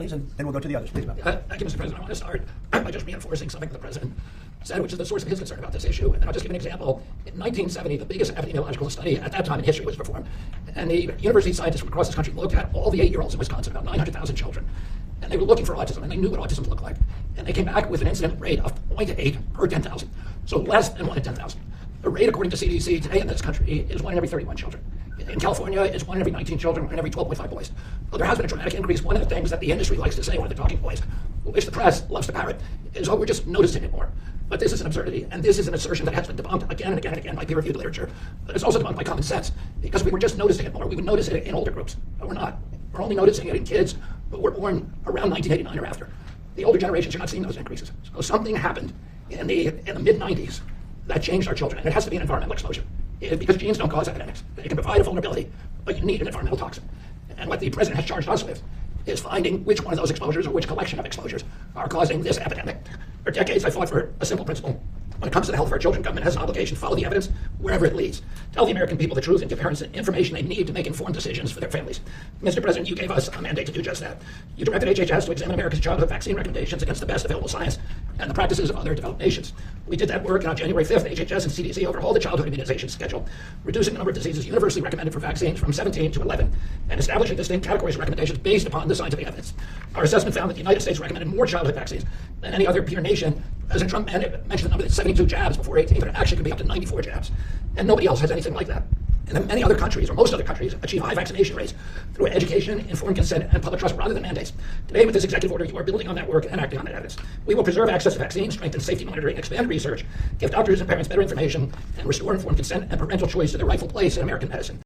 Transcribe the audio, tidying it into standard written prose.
Please, and then we'll go to the others. Please, Bob. Thank you, Mr. President. I want to start by just reinforcing something the President said, which is the source of his concern about this issue. And I'll just give an example. In 1970, the biggest epidemiological study at that time in history was performed. And the university scientists from across this country looked at all the 8-year-olds in Wisconsin, about 900,000 children. And they were looking for autism, and they knew what autism looked like. And they came back with an incident rate of 0.8 per 10,000, so less than 1 in 10,000. The rate, according to CDC, today in this country is 1 in every 31 children. In California, it's 1 in every 19 children, 1 in every 12.5 boys. Well, there has been a dramatic increase. One of the things that the industry likes to say, one of the talking points, which the press loves to parrot, is, oh, we're just noticing it more. But this is an absurdity, and this is an assertion that has been debunked again and again and again by peer-reviewed literature. But it's also debunked by common sense, because we were just noticing it more. We would notice it in older groups, but we're not. We're only noticing it in kids who were born around 1989 or after. The older generations, you're not seeing those increases. So something happened in the mid-90s that changed our children, and it has to be an environmental exposure. Because genes don't cause epidemics. They can provide a vulnerability, but you need an environmental toxin. And what the president has charged us with is finding which one of those exposures or which collection of exposures are causing this epidemic. For decades, I fought for a simple principle. When it comes to the health of our children, government has an obligation to follow the evidence wherever it leads. Tell the American people the truth and give parents the information they need to make informed decisions for their families. Mr. President, you gave us a mandate to do just that. You directed HHS to examine America's childhood vaccine recommendations against the best available science and the practices of other developed nations. We did that work, and on January 5th, HHS and CDC overhauled the childhood immunization schedule, reducing the number of diseases universally recommended for vaccines from 17 to 11, and establishing distinct categories of recommendations based upon the scientific evidence. Our assessment found that the United States recommended more childhood vaccines than any other peer nation. President Trump mentioned the number that's 72 jabs before 18, but it actually could be up to 94 jabs. And nobody else has anything like that. And then many other countries, or most other countries, achieve high vaccination rates through education, informed consent, and public trust rather than mandates. Today, with this executive order, you are building on that work and acting on that evidence. We will preserve access to vaccines, strengthen safety monitoring, expand research, give doctors and parents better information, and restore informed consent and parental choice to their rightful place in American medicine.